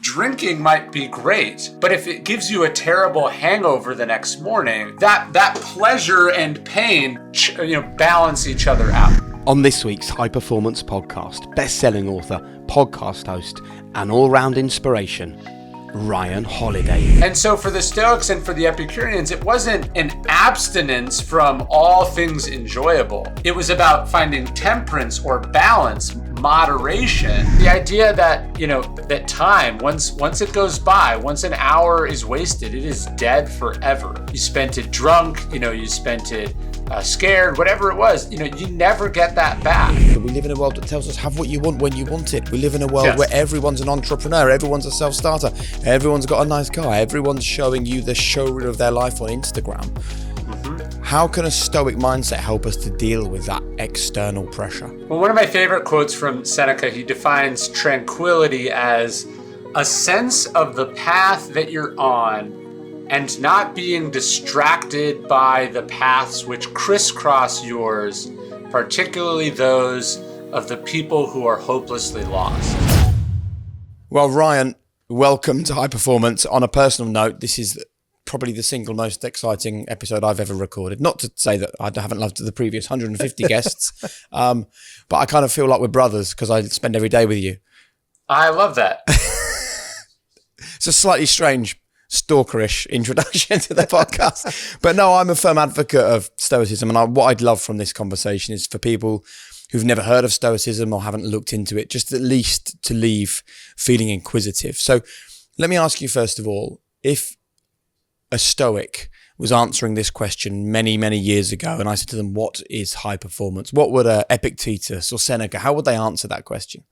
drinking might be great, but if it gives you a terrible hangover the next morning, that pleasure and pain, balance each other out. On this week's High Performance Podcast, best-selling author, podcast host, and all-round inspiration, Ryan Holiday. And so for the Stoics and for the Epicureans, it wasn't an abstinence from all things enjoyable. It was about finding temperance or balance, moderation. The idea that, that time, once it goes by, once an hour is wasted, it is dead forever. You spent it drunk, you spent it scared, whatever it was, you never get that back. We live in a world that tells us have what you want when you want it. We live in a world where everyone's an entrepreneur, everyone's a self-starter, everyone's got a nice car, everyone's showing you the showreel of their life on Instagram. Mm-hmm. How can a Stoic mindset help us to deal with that external pressure? Well, one of my favorite quotes from Seneca, he defines tranquility as a sense of the path that you're on and not being distracted by the paths which crisscross yours, particularly those of the people who are hopelessly lost. Well, Ryan, welcome to High Performance. On a personal note, this is probably the single most exciting episode I've ever recorded. Not to say that I haven't loved the previous 150 guests, but I kind of feel like we're brothers because I spend every day with you. I love that. It's a slightly strange, stalkerish introduction to the podcast. But no, I'm a firm advocate of Stoicism. And what I'd love from this conversation is for people who've never heard of Stoicism or haven't looked into it, just at least to leave feeling inquisitive. So let me ask you, first of all, if a Stoic was answering this question many, many years ago, and I said to them, what is high performance? What would Epictetus or Seneca, how would they answer that question?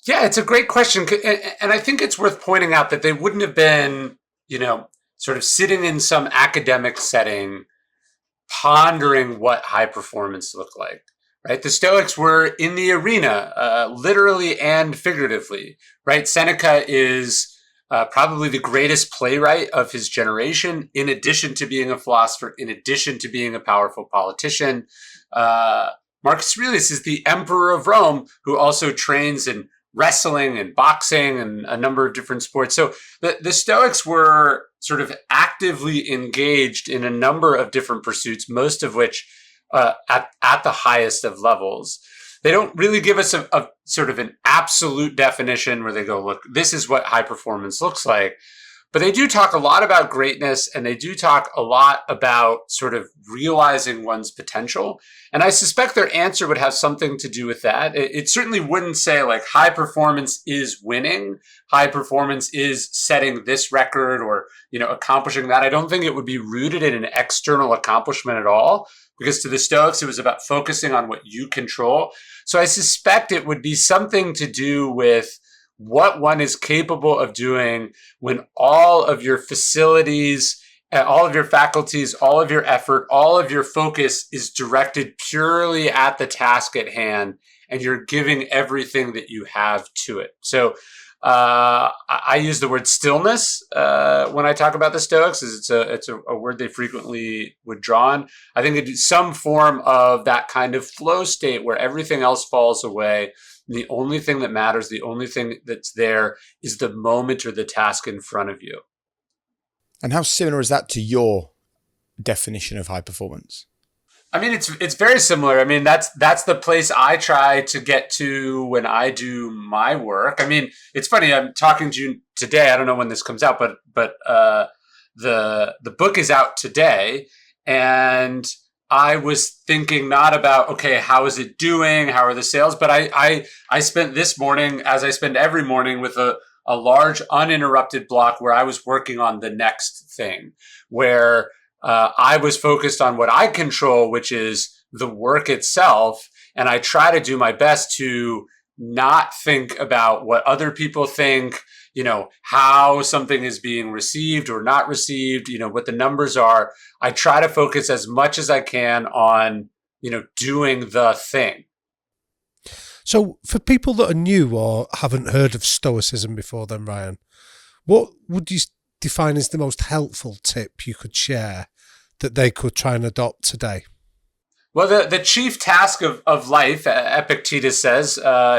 Yeah, it's a great question. And I think it's worth pointing out that they wouldn't have been, sort of sitting in some academic setting, pondering what high performance looked like, right? The Stoics were in the arena, literally and figuratively, right? Seneca is probably the greatest playwright of his generation, in addition to being a philosopher, in addition to being a powerful politician. Marcus Aurelius is the emperor of Rome, who also trains in wrestling and boxing and a number of different sports. So the Stoics were sort of actively engaged in a number of different pursuits, most of which at the highest of levels. They don't really give us a sort of an absolute definition where they go, look, this is what high performance looks like. But they do talk a lot about greatness, and they do talk a lot about sort of realizing one's potential. And I suspect their answer would have something to do with that. It certainly wouldn't say like high performance is winning, high performance is setting this record or, accomplishing that. I don't think it would be rooted in an external accomplishment at all, because to the Stoics, it was about focusing on what you control. So I suspect it would be something to do with what one is capable of doing when all of your facilities, all of your faculties, all of your effort, all of your focus is directed purely at the task at hand, and you're giving everything that you have to it. So I use the word stillness when I talk about the Stoics, as it's a word they frequently would draw on. I think it's some form of that kind of flow state where everything else falls away. The only thing that matters, the only thing that's there is the moment or the task in front of you. And how similar is that to your definition of high performance? I mean, it's very similar. I mean, that's the place I try to get to when I do my work. I mean, it's funny. I'm talking to you today. I don't know when this comes out, but the book is out today, and I was thinking not about, okay, how is it doing? How are the sales? But I spent this morning, as I spend every morning, with a large uninterrupted block where I was working on the next thing, where I was focused on what I control, which is the work itself. And I try to do my best to not think about what other people think, how something is being received or not received, what the numbers are. I try to focus as much as I can on, doing the thing. So for people that are new or haven't heard of Stoicism before then, Ryan, what would you define as the most helpful tip you could share that they could try and adopt today? Well, the chief task of life, Epictetus says,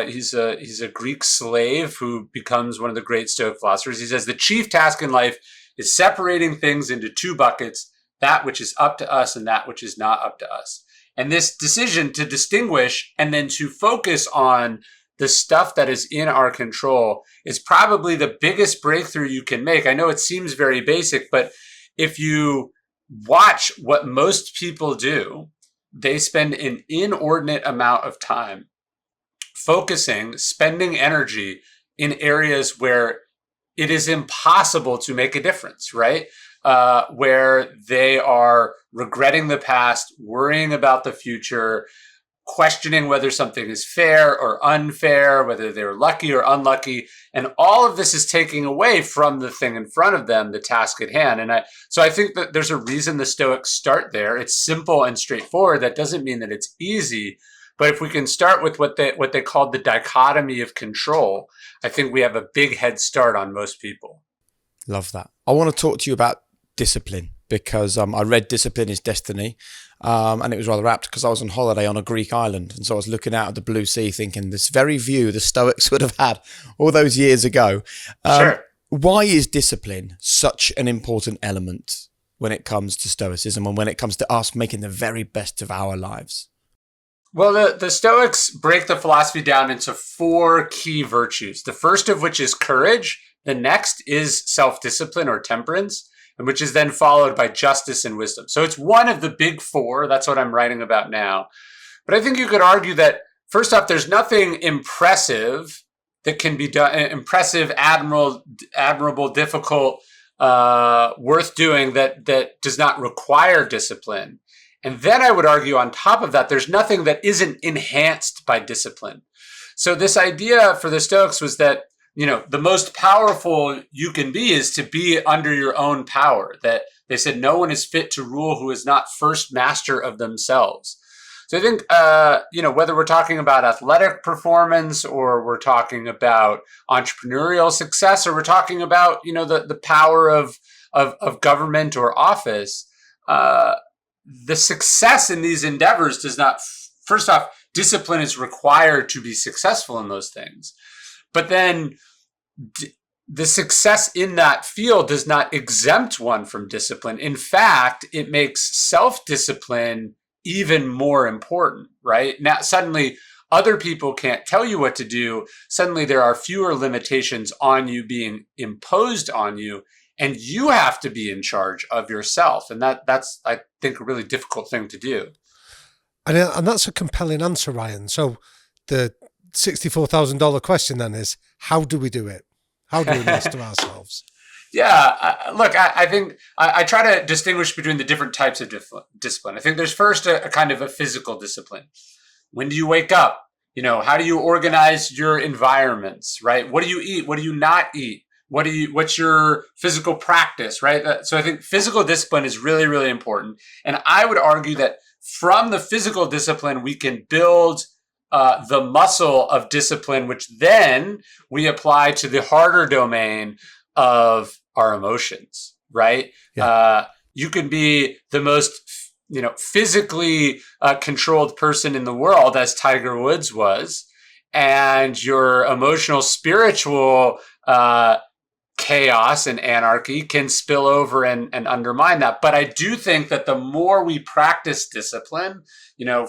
he's a Greek slave who becomes one of the great Stoic philosophers. He says the chief task in life is separating things into two buckets, that which is up to us and that which is not up to us. And this decision to distinguish and then to focus on the stuff that is in our control is probably the biggest breakthrough you can make. I know it seems very basic, but if you watch what most people do, they spend an inordinate amount of time spending energy in areas where it is impossible to make a difference, right? Where they are regretting the past, worrying about the future, questioning whether something is fair or unfair, whether they're lucky or unlucky. And all of this is taking away from the thing in front of them, the task at hand. So I think that there's a reason the Stoics start there. It's simple and straightforward. That doesn't mean that it's easy. But if we can start with what they called the dichotomy of control, I think we have a big head start on most people. Love that. I want to talk to you about discipline because I read Discipline is Destiny, and it was rather apt because I was on holiday on a Greek island, and so I was looking out at the blue sea thinking this very view the Stoics would have had all those years ago. Sure. Why is discipline such an important element when it comes to Stoicism and when it comes to us making the very best of our lives? Well, the Stoics break the philosophy down into four key virtues, the first of which is courage. The next is self-discipline or temperance, and which is then followed by justice and wisdom. So it's one of the big four. That's what I'm writing about now. But I think you could argue that, first off, there's nothing impressive that can be done, impressive, admirable, difficult, worth doing that does not require discipline. And then I would argue on top of that, there's nothing that isn't enhanced by discipline. So this idea for the Stoics was that, the most powerful you can be is to be under your own power. That they said no one is fit to rule who is not first master of themselves. So I think, whether we're talking about athletic performance or we're talking about entrepreneurial success or we're talking about, the power of government or office, the success in these endeavors does not, first off, discipline is required to be successful in those things. But then the success in that field does not exempt one from discipline. In fact, it makes self-discipline even more important, right? Now, suddenly other people can't tell you what to do. Suddenly there are fewer limitations on you being imposed on you, and you have to be in charge of yourself. And that's, I think, a really difficult thing to do. And that's a compelling answer, Ryan. So the $64,000 question then is, how do we do it? How do we master ourselves? Yeah, look, I think I try to distinguish between the different types of discipline. I think there's first a kind of a physical discipline. When do you wake up? How do you organize your environments, right? What do you eat? What do you not eat? What's your physical practice, right? So I think physical discipline is really, really important. And I would argue that from the physical discipline, we can build the muscle of discipline, which then we apply to the harder domain of our emotions, right? Yeah. You can be the most, physically controlled person in the world, as Tiger Woods was, and your emotional, spiritual chaos and anarchy can spill over and undermine that. But I do think that the more we practice discipline,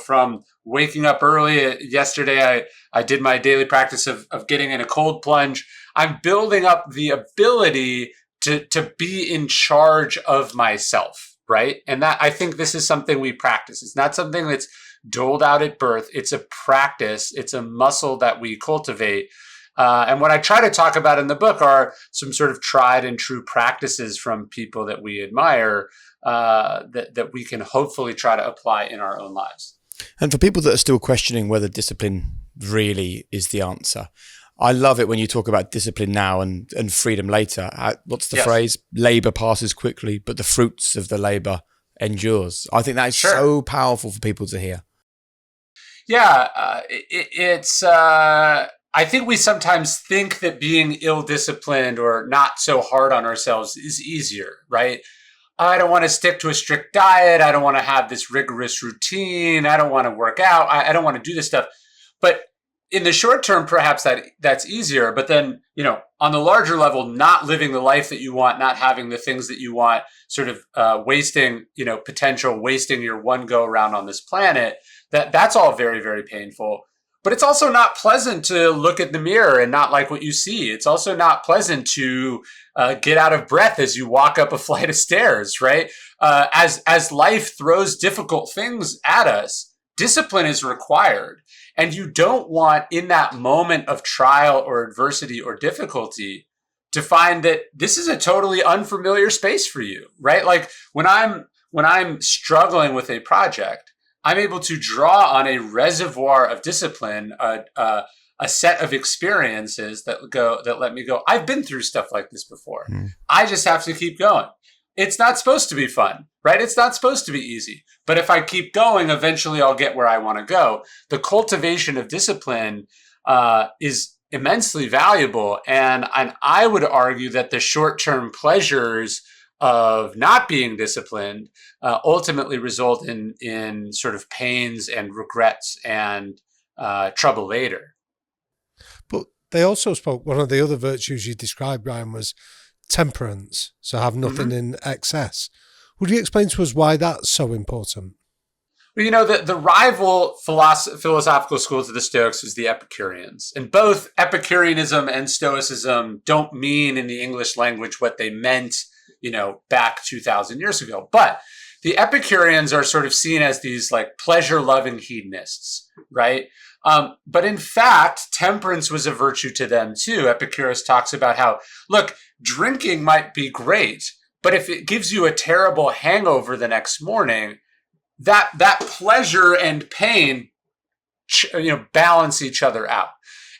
from waking up early yesterday, I did my daily practice of getting in a cold plunge. I'm building up the ability to be in charge of myself, right? And that, I think this is something we practice. It's not something that's doled out at birth. It's a practice. It's a muscle that we cultivate. And what I try to talk about in the book are some sort of tried and true practices from people that we admire, that we can hopefully try to apply in our own lives. And for people that are still questioning whether discipline really is the answer, I love it when you talk about discipline now and freedom later. What's the phrase? Labor passes quickly, but the fruits of the labor endures. I think that is so powerful for people to hear. Yeah, I think we sometimes think that being ill-disciplined or not so hard on ourselves is easier, right? I don't want to stick to a strict diet. I don't want to have this rigorous routine. I don't want to work out. I don't want to do this stuff. But in the short term, perhaps that's easier. But then, on the larger level, not living the life that you want, not having the things that you want, sort of wasting, potential, wasting your one go around on this planet, that's all very, very painful. But it's also not pleasant to look at the mirror and not like what you see. It's also not pleasant to get out of breath as you walk up a flight of stairs, right? As life throws difficult things at us, discipline is required. And you don't want in that moment of trial or adversity or difficulty to find that this is a totally unfamiliar space for you, right? Like when I'm struggling with a project, I'm able to draw on a reservoir of discipline, a set of experiences that let me go, I've been through stuff like this before. I just have to keep going. It's not supposed to be fun, right? It's not supposed to be easy. But if I keep going, eventually I'll get where I want to go. The cultivation of discipline is immensely valuable. And I would argue that the short-term pleasures of not being disciplined ultimately result in sort of pains and regrets and trouble later. But they also spoke, one of the other virtues you described, Ryan, was temperance. So have nothing in excess. Would you explain to us why that's so important? Well, the rival philosophical schools of the Stoics was the Epicureans. And both Epicureanism and Stoicism don't mean in the English language what they meant back 2,000 years ago. But the Epicureans are sort of seen as these like pleasure-loving hedonists, right? But in fact, temperance was a virtue to them too. Epicurus talks about how, look, drinking might be great, but if it gives you a terrible hangover the next morning, that pleasure and pain, balance each other out.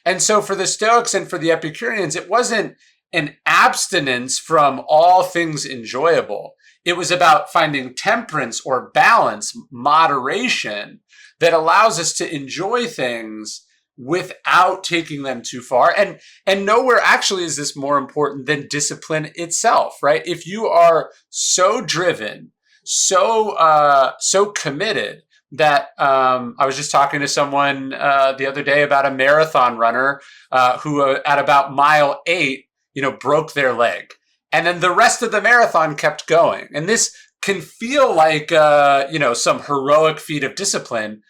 And so for the Stoics and for the Epicureans, it wasn't an abstinence from all things enjoyable. It was about finding temperance or balance, moderation that allows us to enjoy things without taking them too far. And nowhere actually is this more important than discipline itself, right? If you are so driven, so committed that I was just talking to someone the other day about a marathon runner who at about mile 8, broke their leg. And then the rest of the marathon kept going. And this can feel like, some heroic feat of discipline.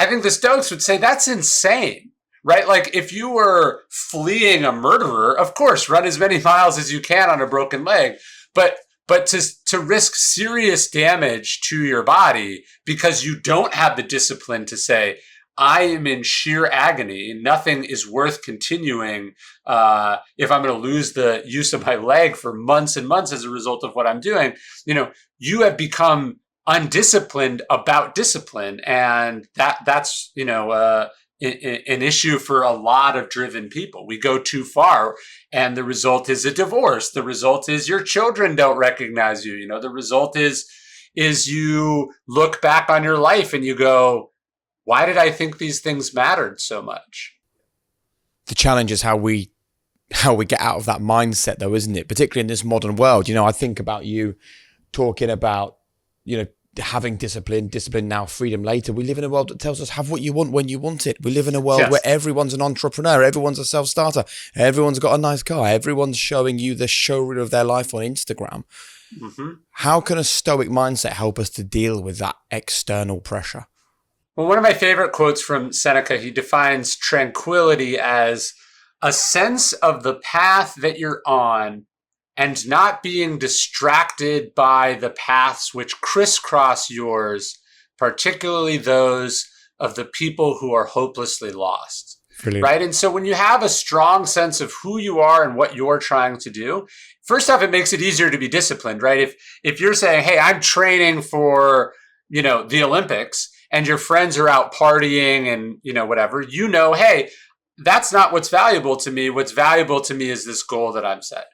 I think the Stoics would say that's insane, right? Like if you were fleeing a murderer, of course, run as many miles as you can on a broken leg. But to risk serious damage to your body because you don't have the discipline to say, I am in sheer agony. Nothing is worth continuing if I'm going to lose the use of my leg for months and months as a result of what I'm doing. You have become undisciplined about discipline, and that's an issue for a lot of driven people. We go too far, and the result is a divorce. The result is your children don't recognize you. The result is you look back on your life and you go, why did I think these things mattered so much? The challenge is how we get out of that mindset, though, isn't it? Particularly in this modern world. I think about you talking about, having discipline now, freedom later. We live in a world that tells us have what you want when you want it. We live in a world where everyone's an entrepreneur, everyone's a self-starter, everyone's got a nice car, everyone's showing you the showreel of their life on Instagram. How can a Stoic mindset help us to deal with that external pressure? Well, one of my favorite quotes from Seneca, he defines tranquility as a sense of the path that you're on and not being distracted by the paths which crisscross yours, particularly those of the people who are hopelessly lost. Brilliant. Right? And so when you have a strong sense of who you are and what you're trying to do, first off, it makes it easier to be disciplined, right? If you're saying, hey, I'm training for, the Olympics, and your friends are out partying and, whatever, hey, that's not what's valuable to me. What's valuable to me is this goal that I'm set.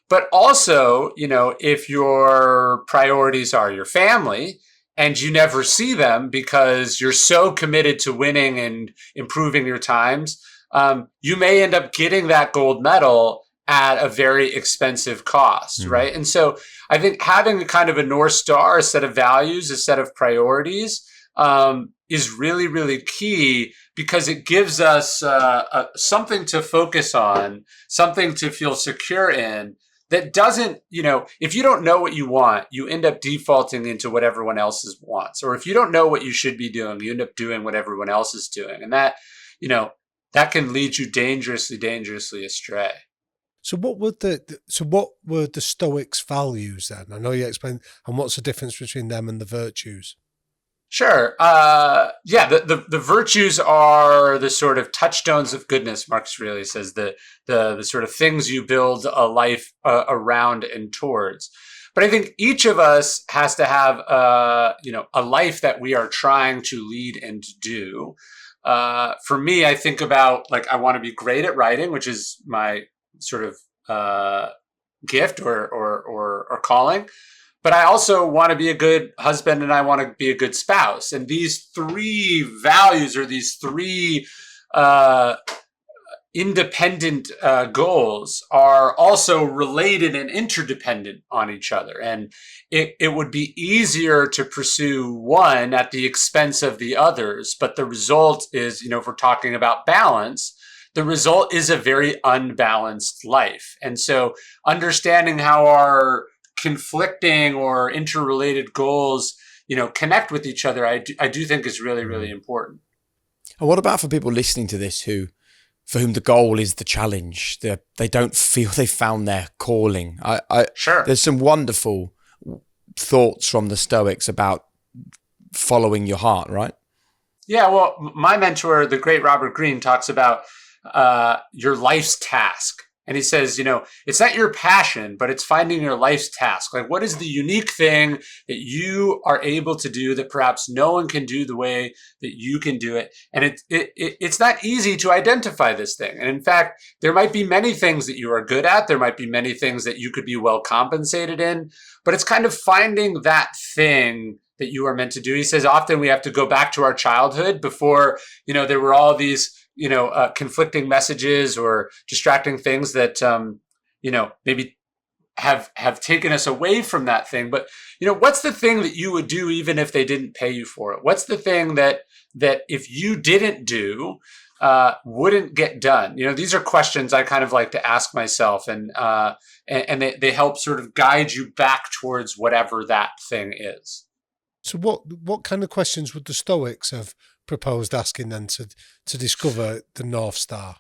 But also, if your priorities are your family and you never see them because you're so committed to winning and improving your times, you may end up getting that gold medal at a very expensive cost, right? And so I think having a kind of a North Star, a set of values, a set of priorities is really, really key, because it gives us something to focus on, something to feel secure in, that doesn't, if you don't know what you want, you end up defaulting into what everyone else wants. Or if you don't know what you should be doing, you end up doing what everyone else is doing. And that, that can lead you dangerously astray. So what were the Stoics' values then? I know you explained, and what's the difference between them and the virtues? Sure. The virtues are the sort of touchstones of goodness, Marcus Aurelius says, the sort of things you build a life around and towards. But I think each of us has to have a life that we are trying to lead and to do. For me, I think about, I want to be great at writing, which is my sort of gift or calling. But I also want to be a good husband, and I want to be a good spouse. And these three values, or these three independent goals, are also related and interdependent on each other. And it would be easier to pursue one at the expense of the others. But the result is, if we're talking about balance, the result is a very unbalanced life. And so understanding how our conflicting or interrelated goals, connect with each other, I do think is really, really important. And what about for people listening to this for whom the goal is the challenge? They don't feel they've found their calling. Sure. There's some wonderful thoughts from the Stoics about following your heart, right? Yeah, well, my mentor, the great Robert Greene, talks about your life's task. And he says, it's not your passion, but it's finding your life's task. What is the unique thing that you are able to do that perhaps no one can do the way that you can do it? And it's not easy to identify this thing. And in fact, there might be many things that you are good at. There might be many things that you could be well compensated in, but it's kind of finding that thing that you are meant to do. He says often we have to go back to our childhood before, there were all these conflicting messages or distracting things that, maybe have taken us away from that thing. But, what's the thing that you would do even if they didn't pay you for it? What's the thing that if you didn't do, wouldn't get done? These are questions I kind of like to ask myself, and they help sort of guide you back towards whatever that thing is. So what kind of questions would the Stoics have proposed asking then to discover the North Star?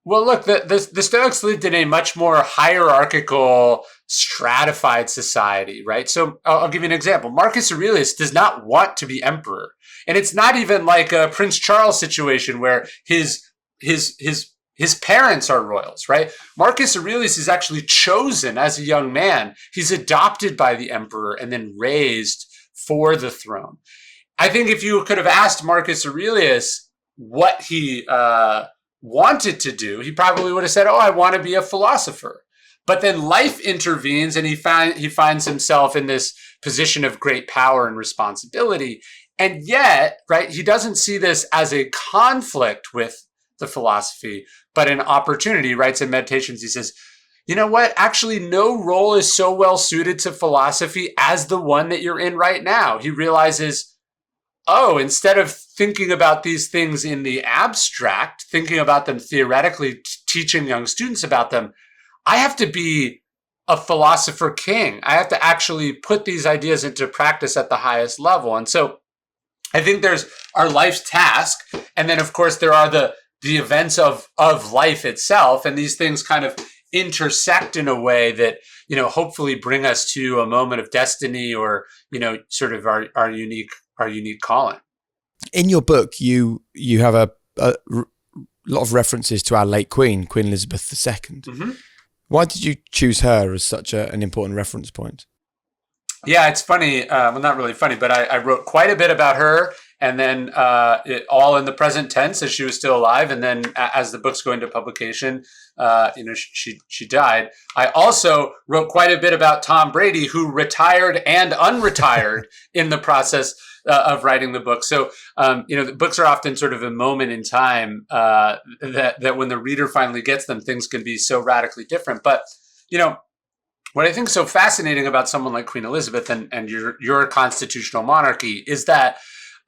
Well, look, the Stoics lived in a much more hierarchical, stratified society, right? So I'll give you an example. Marcus Aurelius does not want to be emperor. And it's not even like a Prince Charles situation where his parents are royals, right? Marcus Aurelius is actually chosen as a young man. He's adopted by the emperor and then raised for the throne. I think if you could have asked Marcus Aurelius what he wanted to do, he probably would have said, I want to be a philosopher. But then life intervenes and he finds himself in this position of great power and responsibility. And yet, right, he doesn't see this as a conflict with the philosophy, but an opportunity. He writes in Meditations, he says, you know what? Actually, no role is so well suited to philosophy as the one that you're in right now. He realizes, instead of thinking about these things in the abstract, thinking about them theoretically, teaching young students about them, I have to be a philosopher king. I have to actually put these ideas into practice at the highest level. And so I think there's our life's task. And then, of course, there are the events of life itself. And these things kind of intersect in a way that, hopefully bring us to a moment of destiny or, sort of our unique calling. In your book, you have a lot of references to our late Queen Elizabeth II. Mm-hmm. Why did you choose her as such an important reference point? Yeah, it's funny. Well, not really funny, but I wrote quite a bit about her and then it all in the present tense as she was still alive. And then as the book's going to publication, she died. I also wrote quite a bit about Tom Brady, who retired and unretired in the process of writing the book. So, the books are often sort of a moment in time that when the reader finally gets them, things can be so radically different. But, what I think is so fascinating about someone like Queen Elizabeth and your constitutional monarchy is that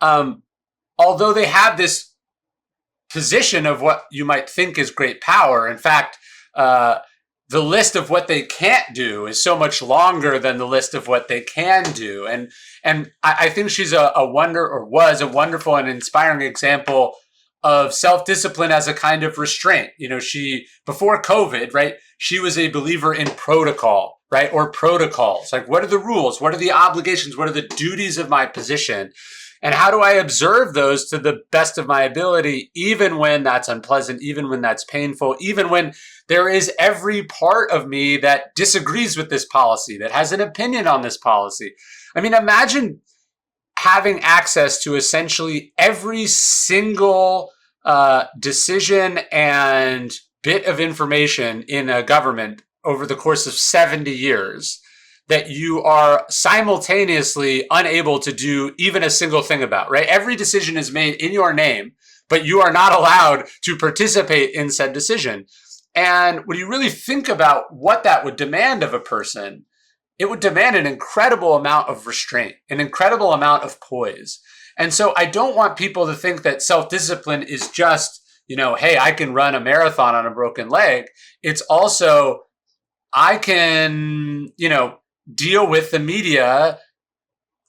although they have this position of what you might think is great power, in fact, the list of what they can't do is so much longer than the list of what they can do. And I think she's was a wonderful and inspiring example of self-discipline as a kind of restraint. She, before COVID, right, she was a believer in protocol, right? Or protocols. Like, what are the rules? What are the obligations? What are the duties of my position? And how do I observe those to the best of my ability, even when that's unpleasant, even when that's painful, even when there is every part of me that disagrees with this policy, that has an opinion on this policy? I mean, imagine having access to essentially every single decision and bit of information in a government over the course of 70 years that you are simultaneously unable to do even a single thing about, right? Every decision is made in your name, but you are not allowed to participate in said decision. And when you really think about what that would demand of a person, it would demand an incredible amount of restraint, an incredible amount of poise. And so I don't want people to think that self-discipline is just, hey, I can run a marathon on a broken leg. It's also, I can, deal with the media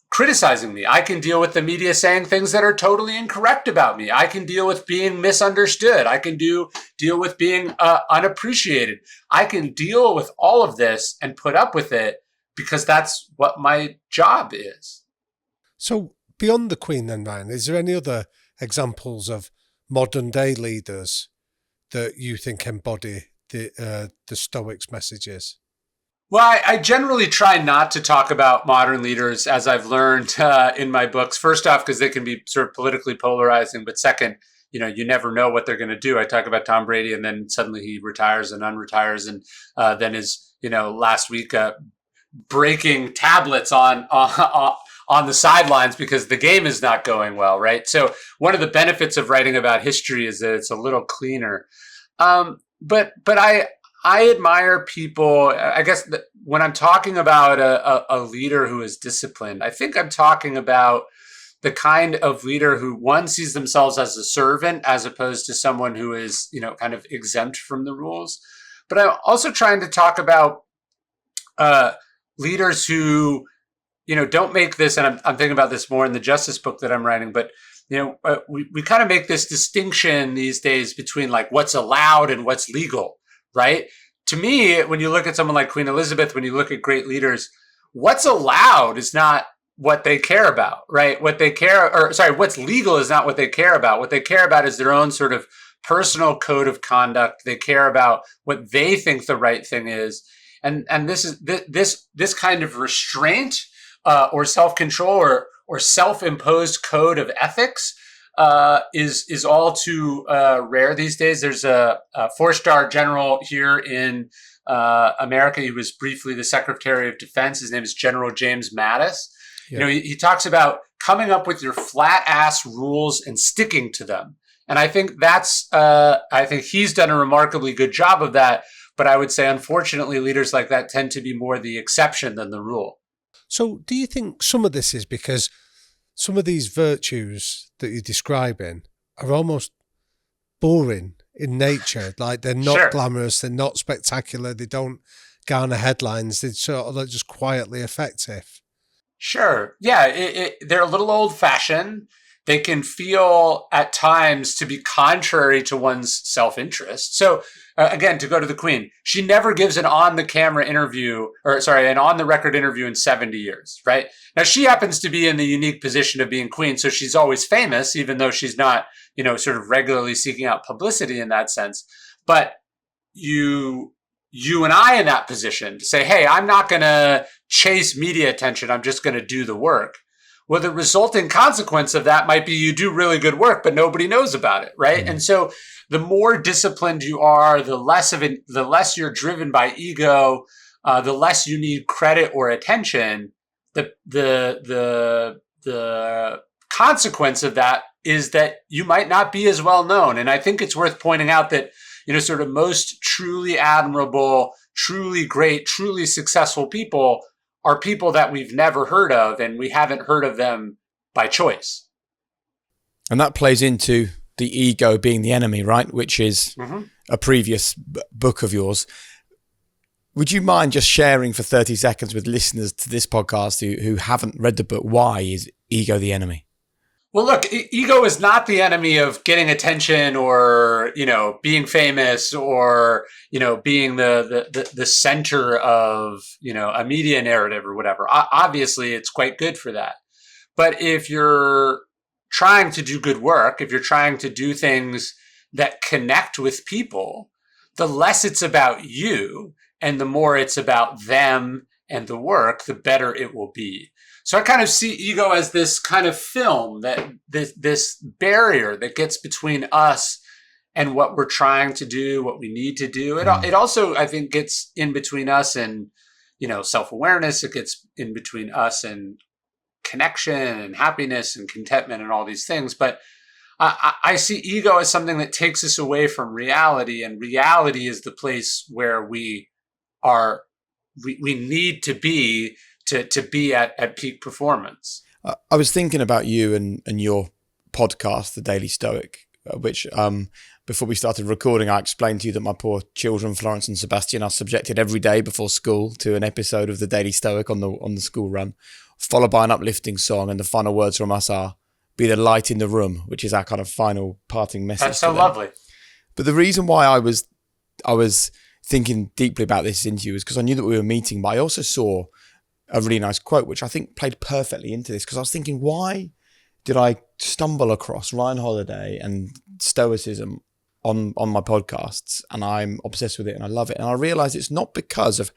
criticizing me. I can deal with the media saying things that are totally incorrect about me. I can deal with being misunderstood. I can deal with being unappreciated. I can deal with all of this and put up with it because that's what my job is. So beyond the Queen then, Ryan, is there any other examples of modern day leaders that you think embody the Stoics' messages? Well, I generally try not to talk about modern leaders, as I've learned in my books. First off, because they can be sort of politically polarizing. But second, you never know what they're going to do. I talk about Tom Brady, and then suddenly he retires and unretires, and then is last week breaking tablets on the sidelines because the game is not going well, right? So one of the benefits of writing about history is that it's a little cleaner. But I admire people. I guess when I'm talking about a leader who is disciplined, I think I'm talking about the kind of leader who, one, sees themselves as a servant as opposed to someone who is, kind of exempt from the rules. But I'm also trying to talk about leaders who, don't make this, and I'm thinking about this more in the justice book that I'm writing, but we kind of make this distinction these days between like what's allowed and what's legal. Right? To me, when you look at someone like Queen Elizabeth, when you look at great leaders, what's allowed is not what they care about, right? What's legal is not what they care about. What they care about is their own sort of personal code of conduct. They care about what they think the right thing is. And this kind of restraint or self-control or self-imposed code of ethics is all too rare these days. There's a 4-star general here in America. He was briefly the Secretary of Defense. His name is General James Mattis. Yeah. He talks about coming up with your flat ass rules and sticking to them. And I think I think he's done a remarkably good job of that. But I would say, unfortunately, leaders like that tend to be more the exception than the rule. So do you think some of this is because some of these virtues that you're describing are almost boring in nature? Like they're not glamorous, they're not spectacular, they don't garner headlines, they're sort of just quietly effective. Sure. Yeah, they're a little old-fashioned. They can feel at times to be contrary to one's self-interest. So again, to go to the Queen, she never gives an on-the-record interview in 70 years, right? Now, she happens to be in the unique position of being Queen, so she's always famous, even though she's not, sort of regularly seeking out publicity in that sense. But you and I in that position to say, hey, I'm not going to chase media attention. I'm just going to do the work. Well, the resulting consequence of that might be you do really good work, but nobody knows about it, right? And so the more disciplined you are, the less you're driven by ego, the less you need credit or attention. The consequence of that is that you might not be as well known. And I think it's worth pointing out that, sort of most truly admirable, truly great, truly successful people are people that we've never heard of, and we haven't heard of them by choice. And that plays into the ego being the enemy, right? Which is a previous book of yours. Would you mind just sharing for 30 seconds with listeners to this podcast who haven't read the book, why is ego the enemy? Well, look, ego is not the enemy of getting attention or, being famous or, being the center of, a media narrative or whatever. Obviously, it's quite good for that. But if you're trying to do good work, if you're trying to do things that connect with people, the less it's about you and the more it's about them and the work, the better it will be. So I kind of see ego as this kind of film, that this barrier that gets between us and what we're trying to do, what we need to do. It also, I think, gets in between us and, self-awareness. It gets in between us and connection and happiness and contentment and all these things. But I see ego as something that takes us away from reality, and reality is the place where we need to be to be at peak performance. I was thinking about you and your podcast, The Daily Stoic, which before we started recording, I explained to you that my poor children, Florence and Sebastian, are subjected every day before school to an episode of The Daily Stoic on the school run, followed by an uplifting song, and the final words from us are, "Be the light in the room," which is our kind of final parting message. That's so lovely. But the reason why I was thinking deeply about this interview is because I knew that we were meeting, but I also saw a really nice quote, which I think played perfectly into this, because I was thinking, why did I stumble across Ryan Holiday and Stoicism on my podcasts? And I'm obsessed with it and I love it. And I realized it's not because of,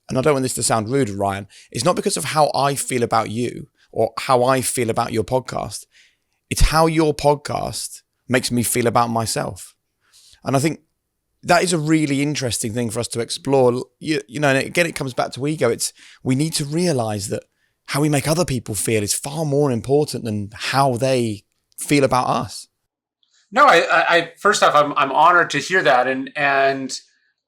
and I don't want this to sound rude, Ryan, it's not because of how I feel about you or how I feel about your podcast. It's how your podcast makes me feel about myself. And I think that is a really interesting thing for us to explore. And again, it comes back to ego. We need to realize that how we make other people feel is far more important than how they feel about us. No, I first off, I'm honored to hear that. And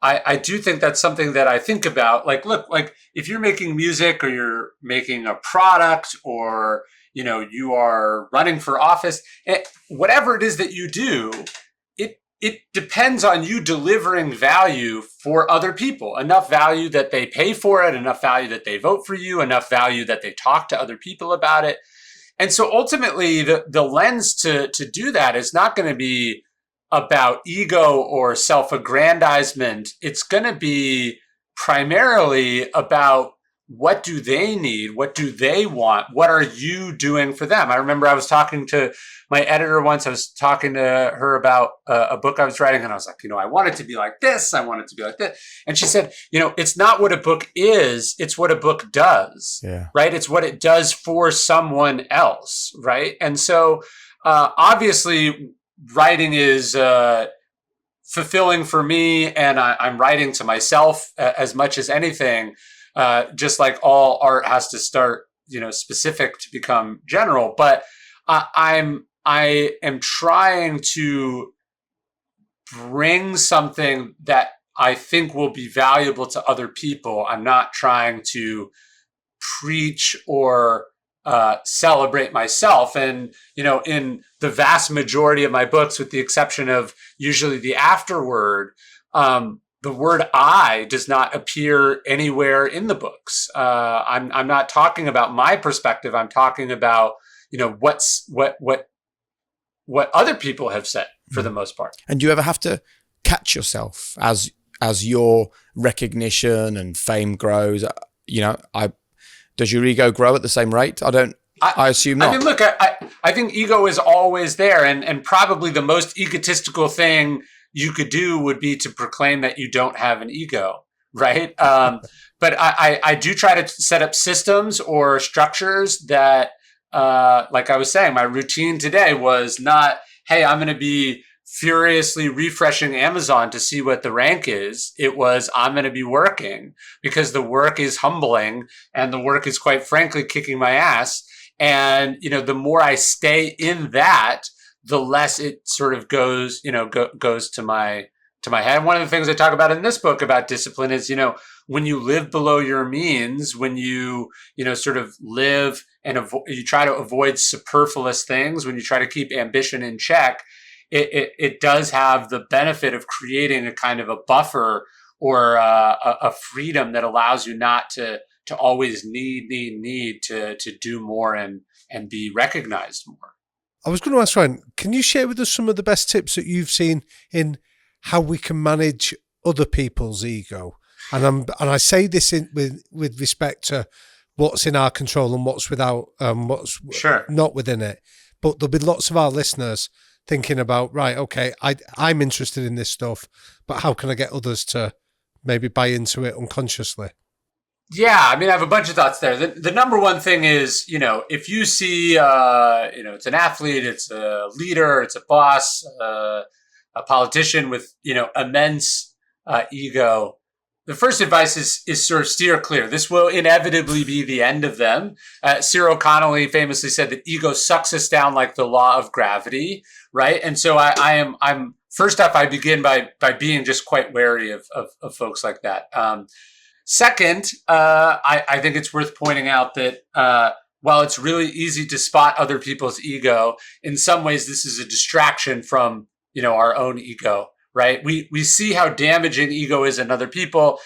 I do think that's something that I think about. Like, look, like if you're making music or you're making a product or, you are running for office, whatever it is that you do, it depends on you delivering value for other people, enough value that they pay for it, enough value that they vote for you, enough value that they talk to other people about it. And so ultimately the lens to do that is not going to be about ego or self-aggrandizement. It's going to be primarily about what do they need? What do they want? What are you doing for them? I remember I was talking to my editor once. I was talking to her about a book I was writing, and I was like, I want it to be like this. I want it to be like this. And she said, it's not what a book is. It's what a book does, right? It's what it does for someone else, right? And so obviously writing is fulfilling for me, and I'm writing to myself as much as anything. Just like all art has to start, specific to become general. But I am trying to bring something that I think will be valuable to other people. I'm not trying to preach or celebrate myself. And, in the vast majority of my books, with the exception of usually the afterword, the word "I" does not appear anywhere in the books. I'm not talking about my perspective. I'm talking about what other people have said for the most part. And do you ever have to catch yourself as your recognition and fame grows? Does your ego grow at the same rate? I assume not. I mean, look, I think ego is always there, and probably the most egotistical thing you could do would be to proclaim that you don't have an ego, right? But I do try to set up systems or structures that like I was saying, my routine today was not, hey, I'm going to be furiously refreshing Amazon to see what the rank is. It was, I'm going to be working because the work is humbling and the work is quite frankly kicking my ass. And, the more I stay in that, the less it sort of goes, goes to my head. One of the things I talk about in this book about discipline is, when you live below your means, when you, sort of live and you try to avoid superfluous things, when you try to keep ambition in check, it does have the benefit of creating a kind of a buffer or a freedom that allows you not to always need to do more and be recognized more. I was going to ask Ryan, can you share with us some of the best tips that you've seen in how we can manage other people's ego? And I say this with respect to what's in our control and what's without, what's not within it. But there'll be lots of our listeners thinking about, right, okay, I'm interested in this stuff, but how can I get others to maybe buy into it unconsciously? Yeah, I have a bunch of thoughts there. The number one thing is, if you see, it's an athlete, it's a leader, it's a boss, a politician with, immense ego, the first advice is sort of steer clear. This will inevitably be the end of them. Cyril Connolly famously said that ego sucks us down like the law of gravity, right? And so I'm first off, I begin by being just quite wary of folks like that. Second, I think it's worth pointing out that while it's really easy to spot other people's ego, in some ways this is a distraction from our own ego. Right? We see how damaging ego is in other people.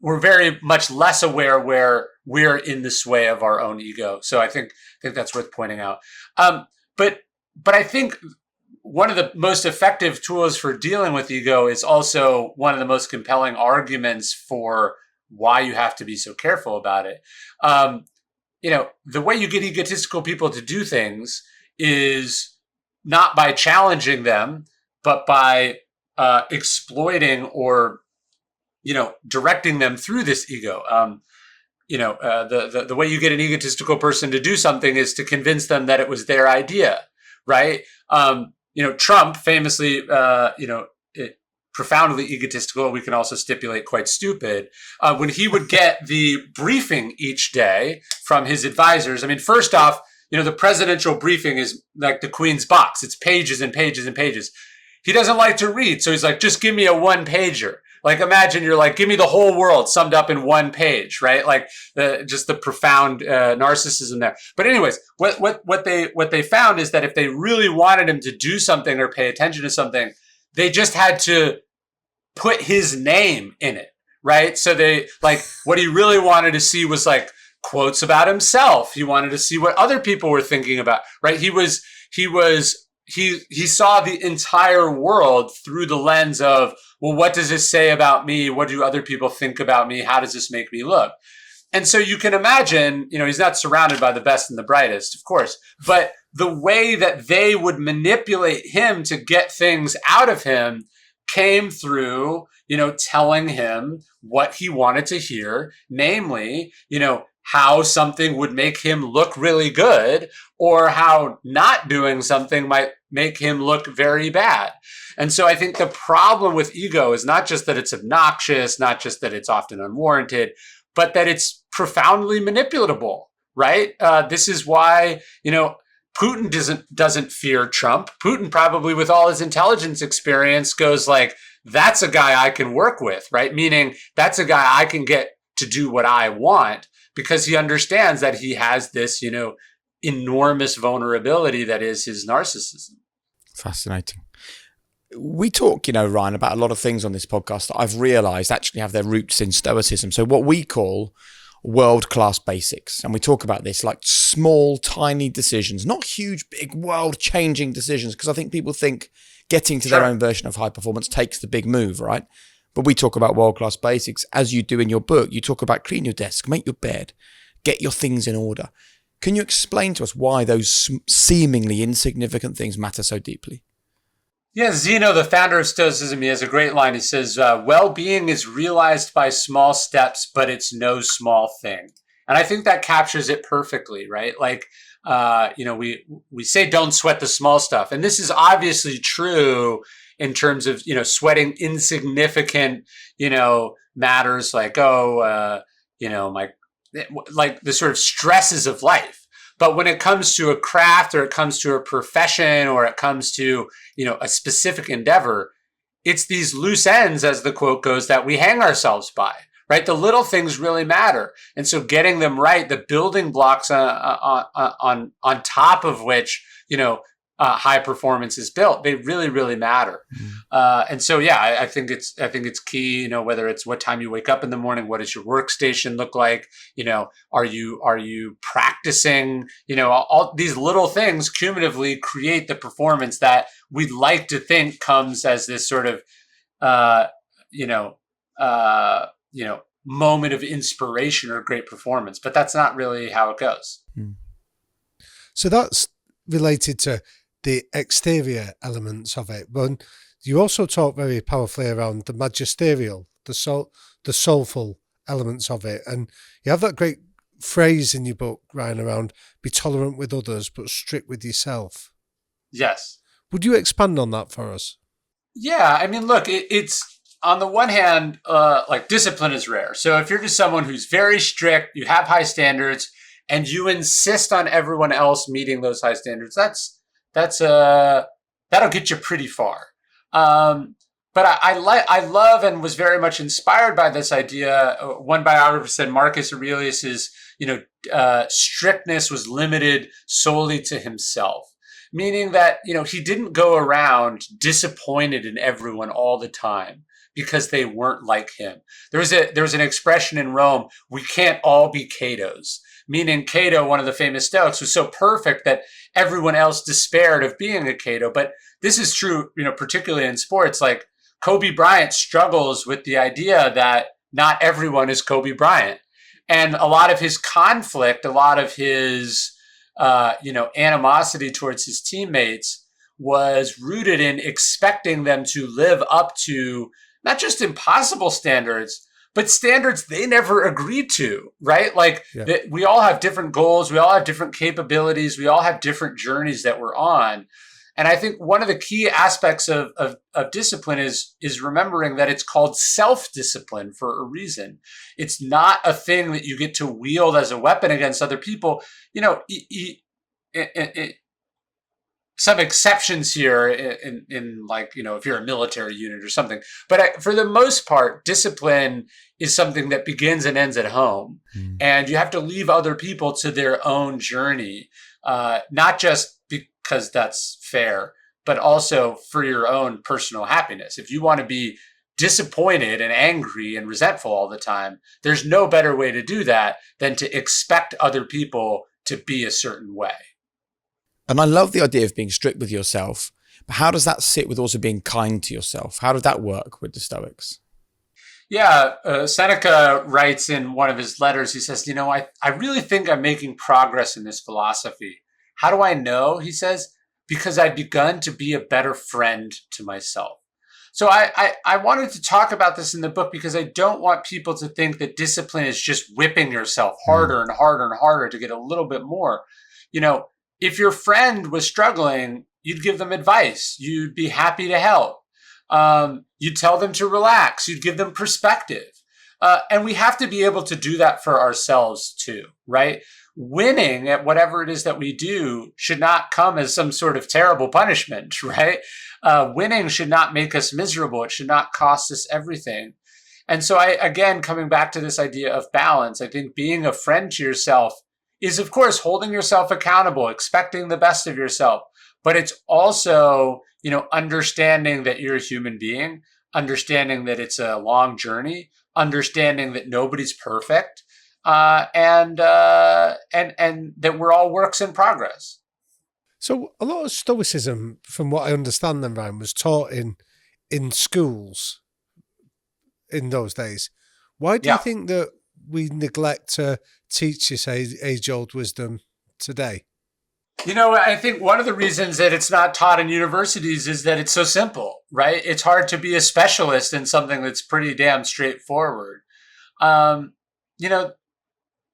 We're very much less aware where we're in the sway of our own ego. So I think that's worth pointing out. But I think one of the most effective tools for dealing with ego is also one of the most compelling arguments for why you have to be so careful about it. The way you get egotistical people to do things is not by challenging them, but by exploiting or, directing them through this ego. The way you get an egotistical person to do something is to convince them that it was their idea, right? Trump famously, profoundly egotistical. We can also stipulate quite stupid. When he would get the briefing each day from his advisors, first off, the presidential briefing is like the Queen's box. It's pages and pages and pages. He doesn't like to read. So he's like, just give me a one pager. Like, imagine you're like, give me the whole world summed up in one page, right? Like just the profound narcissism there. But anyways, what they found is that if they really wanted him to do something or pay attention to something, they just had to put his name in it, right? So what he really wanted to see was like quotes about himself. He wanted to see what other people were thinking about, right? He saw the entire world through the lens of, well, what does this say about me? What do other people think about me? How does this make me look? And so you can imagine, he's not surrounded by the best and the brightest, of course, but the way that they would manipulate him to get things out of him came through, telling him what he wanted to hear, namely, how something would make him look really good or how not doing something might make him look very bad. And so I think the problem with ego is not just that it's obnoxious, not just that it's often unwarranted, but that it's profoundly manipulatable, right? This is why, Putin doesn't fear Trump. Putin probably with all his intelligence experience goes like, that's a guy I can work with, right? Meaning that's a guy I can get to do what I want because he understands that he has this, enormous vulnerability that is his narcissism. Fascinating. We talk, Ryan, about a lot of things on this podcast that I've realized actually have their roots in Stoicism. So what we call world-class basics. And we talk about this like small, tiny decisions, not huge, big, world-changing decisions, because I think people think getting to their own version of high performance takes the big move, right? But we talk about world-class basics, as you do in your book. You talk about clean your desk, make your bed, get your things in order. Can you explain to us why those seemingly insignificant things matter so deeply? Yeah, Zeno, the founder of Stoicism, he has a great line. He says, well-being is realized by small steps, but it's no small thing. And I think that captures it perfectly, right? Like, we say don't sweat the small stuff, and this is obviously true in terms of sweating insignificant matters like my like the sort of stresses of life. But when it comes to a craft, or it comes to a profession, or it comes to a specific endeavor, it's these loose ends, as the quote goes, that we hang ourselves by. Right, the little things really matter, and so getting them right, the building blocks on top of which high performance is built, they really, really matter. And so, yeah, I think it's key. Whether it's what time you wake up in the morning, what does your workstation look like? Are you practicing? All these little things cumulatively create the performance that we'd like to think comes as this sort of moment of inspiration or great performance, but that's not really how it goes. So that's related to the exterior elements of it, but you also talk very powerfully around the magisterial, the soulful elements of it, and you have that great phrase in your book, Ryan, around be tolerant with others but strict with yourself. Yes. Would you expand on that for us? Yeah, I mean, look, it's on the one hand, like discipline is rare. So if you're just someone who's very strict, you have high standards, and you insist on everyone else meeting those high standards, that'll get you pretty far. But I love and was very much inspired by this idea. One biographer said Marcus Aurelius's strictness was limited solely to himself, meaning that he didn't go around disappointed in everyone all the time because they weren't like him. There was an expression in Rome: we can't all be Catos. Meaning Cato, one of the famous Stoics, was so perfect that everyone else despaired of being a Cato. But this is true, particularly in sports. Like Kobe Bryant struggles with the idea that not everyone is Kobe Bryant. And a lot of his conflict, a lot of his, animosity towards his teammates was rooted in expecting them to live up to not just impossible standards, but standards they never agreed to, right? Like we all have different goals. We all have different capabilities. We all have different journeys that we're on. And I think one of the key aspects of discipline is remembering that it's called self-discipline for a reason. It's not a thing that you get to wield as a weapon against other people. Some exceptions here in like, if you're a military unit or something. But for the most part, discipline is something that begins and ends at home. And you have to leave other people to their own journey, not just because that's fair, but also for your own personal happiness. If you want to be disappointed and angry and resentful all the time, there's no better way to do that than to expect other people to be a certain way. And I love the idea of being strict with yourself, but how does that sit with also being kind to yourself? How did that work with the Stoics? Yeah, Seneca writes in one of his letters, he says, I really think I'm making progress in this philosophy. How do I know? He says, because I've begun to be a better friend to myself. So I wanted to talk about this in the book because I don't want people to think that discipline is just whipping yourself harder and harder and harder to get a little bit more. If your friend was struggling, you'd give them advice. You'd be happy to help. You'd tell them to relax. You'd give them perspective. And we have to be able to do that for ourselves too, right? Winning at whatever it is that we do should not come as some sort of terrible punishment, right? Winning should not make us miserable. It should not cost us everything. And so again, coming back to this idea of balance, I think being a friend to yourself is, of course, holding yourself accountable, expecting the best of yourself. But it's also, understanding that you're a human being, understanding that it's a long journey, understanding that nobody's perfect, and that we're all works in progress. So a lot of Stoicism, from what I understand then, Ryan, was taught in schools in those days. Why do you think that we neglect to teach this age-old wisdom today? I think one of the reasons that it's not taught in universities is that it's so simple, right? It's hard to be a specialist in something that's pretty damn straightforward.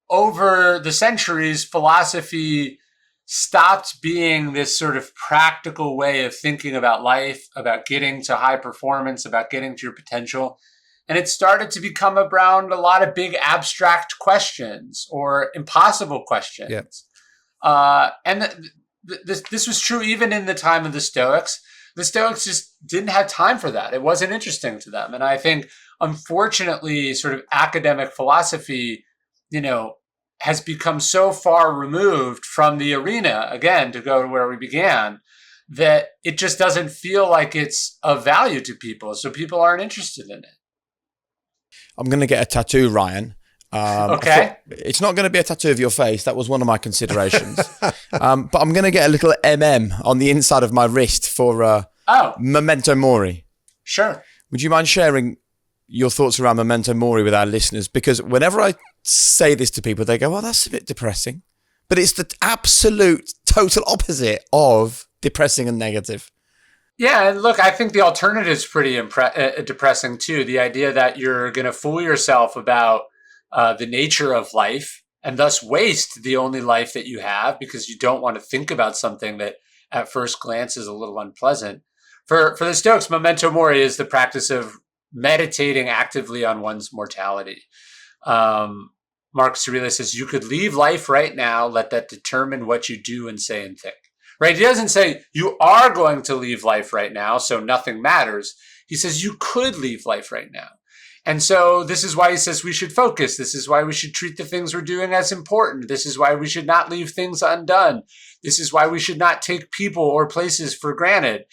Over the centuries, philosophy stopped being this sort of practical way of thinking about life, about getting to high performance, about getting to your potential. And it started to become around a lot of big abstract questions or impossible questions. Yep. This was true even in the time of the Stoics. The Stoics just didn't have time for that. It wasn't interesting to them. And I think, unfortunately, sort of academic philosophy, has become so far removed from the arena, again, to go to where we began, that it just doesn't feel like it's of value to people. So people aren't interested in it. I'm going to get a tattoo, Ryan. Okay. It's not going to be a tattoo of your face. That was one of my considerations. But I'm going to get a little on the inside of my wrist for Memento Mori. Sure. Would you mind sharing your thoughts around Memento Mori with our listeners? Because whenever I say this to people, they go, well, that's a bit depressing. But it's the absolute total opposite of depressing and negative. Yeah, and look, I think the alternative is pretty depressing too. The idea that you're going to fool yourself about the nature of life and thus waste the only life that you have because you don't want to think about something that at first glance is a little unpleasant. For the Stoics, Memento Mori is the practice of meditating actively on one's mortality. Marcus Aurelius says, you could leave life right now, let that determine what you do and say and think. Right? He doesn't say you are going to leave life right now, so nothing matters. He says you could leave life right now. And so this is why he says we should focus. This is why we should treat the things we're doing as important. This is why we should not leave things undone. This is why we should not take people or places for granted.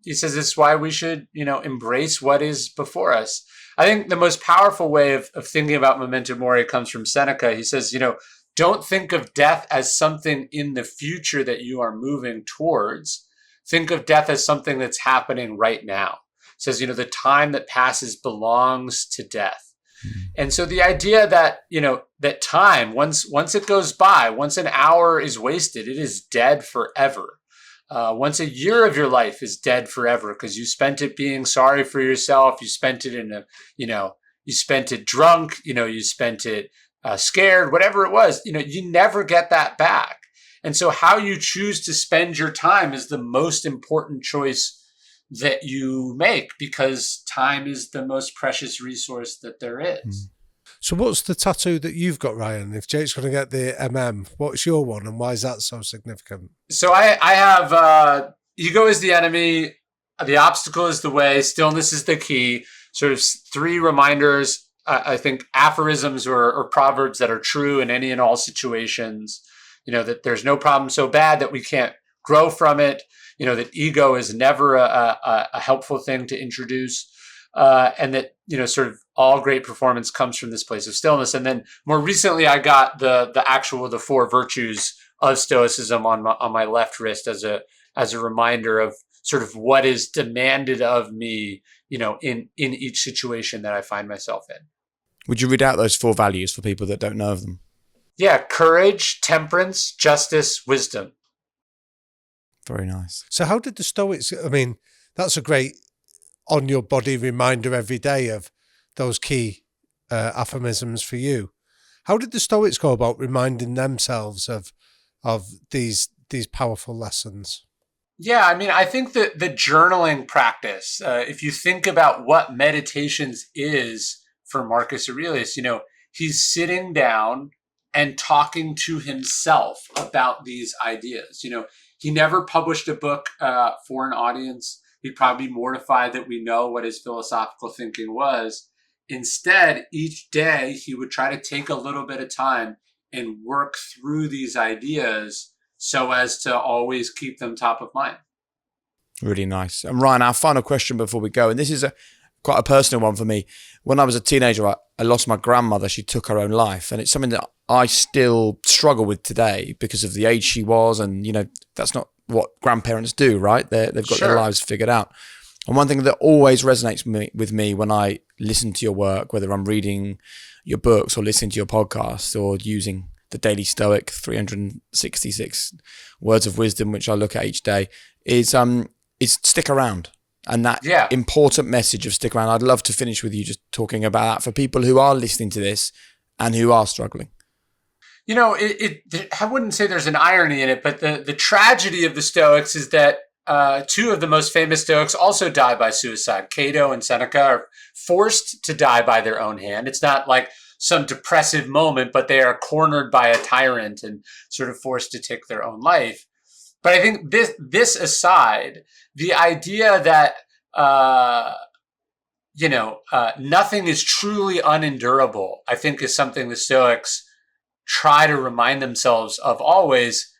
He says this is why we should, embrace what is before us. I think the most powerful way of thinking about Memento Mori comes from Seneca. He says, don't think of death as something in the future that you are moving towards. Think of death as something that's happening right now. It says, the time that passes belongs to death. And so the idea that, that time, once it goes by, once an hour is wasted, it is dead forever. Once a year of your life is dead forever because you spent it being sorry for yourself. You spent it you spent it drunk, you spent it scared, whatever it was, you never get that back. And so how you choose to spend your time is the most important choice that you make because time is the most precious resource that there is. So what's the tattoo that you've got, Ryan? If Jake's going to get the what's your one and why is that so significant? So I have ego is the enemy, the obstacle is the way, stillness is the key, sort of 3 reminders, I think aphorisms or proverbs that are true in any and all situations, that there's no problem so bad that we can't grow from it, that ego is never a helpful thing to introduce, and that, sort of all great performance comes from this place of stillness. And then more recently, I got the 4 virtues of Stoicism on my left wrist as a reminder of sort of what is demanded of me, in each situation that I find myself in. Would you read out those 4 values for people that don't know of them? Yeah, courage, temperance, justice, wisdom. Very nice. So how did the Stoics, that's a great on your body reminder every day of those key aphorisms for you. How did the Stoics go about reminding themselves of these powerful lessons? Yeah, I think that the journaling practice, if you think about what meditations is for Marcus Aurelius, he's sitting down and talking to himself about these ideas. He never published a book for an audience. He'd probably be mortified that we know what his philosophical thinking was. Instead, each day he would try to take a little bit of time and work through these ideas so as to always keep them top of mind. Really nice. And Ryan, our final question before we go, and this is quite a personal one for me. When I was a teenager, I lost my grandmother. She took her own life. And it's something that I still struggle with today because of the age she was. And, that's not what grandparents do, right? They've got their lives figured out. And one thing that always resonates with me when I listen to your work, whether I'm reading your books or listening to your podcast or using the Daily Stoic, 366 words of wisdom, which I look at each day, is stick around. And that important message of stick around. I'd love to finish with you just talking about that for people who are listening to this and who are struggling. I wouldn't say there's an irony in it, but the tragedy of the Stoics is that two of the most famous Stoics also die by suicide. Cato and Seneca are forced to die by their own hand. It's not like some depressive moment, but they are cornered by a tyrant and sort of forced to take their own life. But I think this aside, the idea that nothing is truly unendurable, I think is something the Stoics try to remind themselves of always,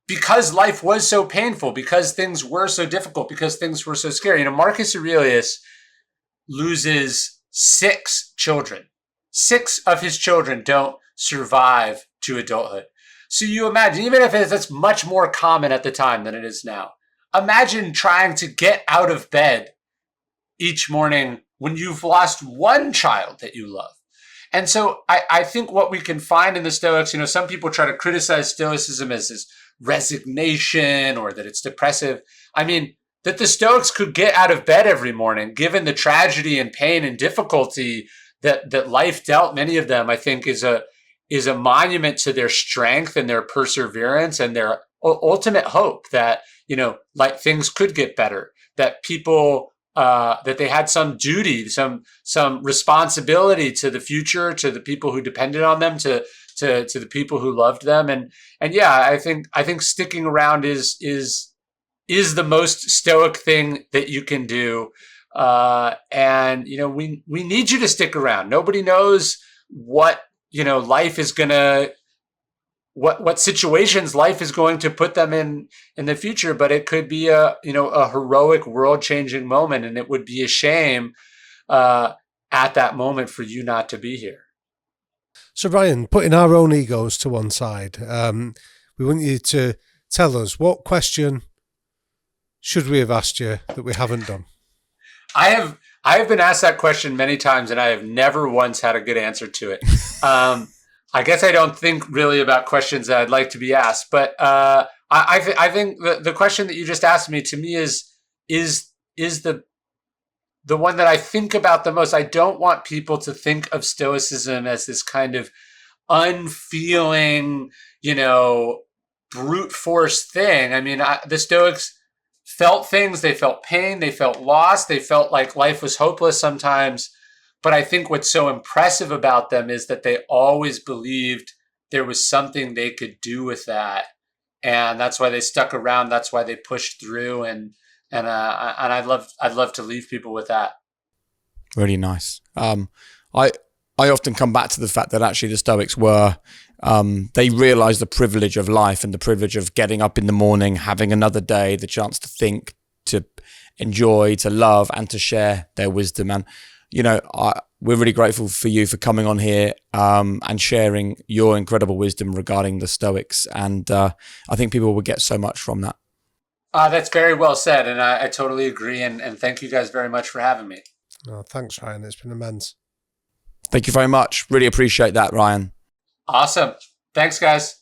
because life was so painful, because things were so difficult, because things were so scary. Marcus Aurelius loses 6 children. 6 of his children don't survive to adulthood. So you imagine, even if that's much more common at the time than it is now, imagine trying to get out of bed each morning when you've lost one child that you love. And so I think what we can find in the Stoics, some people try to criticize Stoicism as this resignation or that it's depressive. I mean, that the Stoics could get out of bed every morning, given the tragedy and pain and difficulty that life dealt many of them, I think is a monument to their strength and their perseverance and their ultimate hope that, like things could get better, that people, that they had some duty, some responsibility to the future, to the people who depended on them, to the people who loved them. And yeah, I think sticking around is the most Stoic thing that you can do. And we need you to stick around. Nobody knows what, life is gonna, what situations life is going to put them in the future, but it could be a heroic, world-changing moment, and it would be a shame at that moment for you not to be here. So Ryan, putting our own egos to one side, we want you to tell us, what question should we have asked you that we haven't done? I have been asked that question many times, and I have never once had a good answer to it. I guess I don't think really about questions that I'd like to be asked, but I think the question that you just asked me, to me, is the one that I think about the most. I don't want people to think of Stoicism as this kind of unfeeling, brute force thing. I mean, the Stoics felt things. They felt pain. They felt loss. They felt like life was hopeless sometimes. But I think what's so impressive about them is that they always believed there was something they could do with that. And that's why they stuck around. That's why they pushed through. And I'd love to leave people with that. Really nice. I often come back to the fact that actually the Stoics were, they realized the privilege of life and the privilege of getting up in the morning, having another day, the chance to think, to enjoy, to love, and to share their wisdom. And we're really grateful for you for coming on here and sharing your incredible wisdom regarding the Stoics. And I think people will get so much from that. That's very well said. And I totally agree. And thank you guys very much for having me. Oh, thanks, Ryan. It's been immense. Thank you very much. Really appreciate that, Ryan. Awesome. Thanks, guys.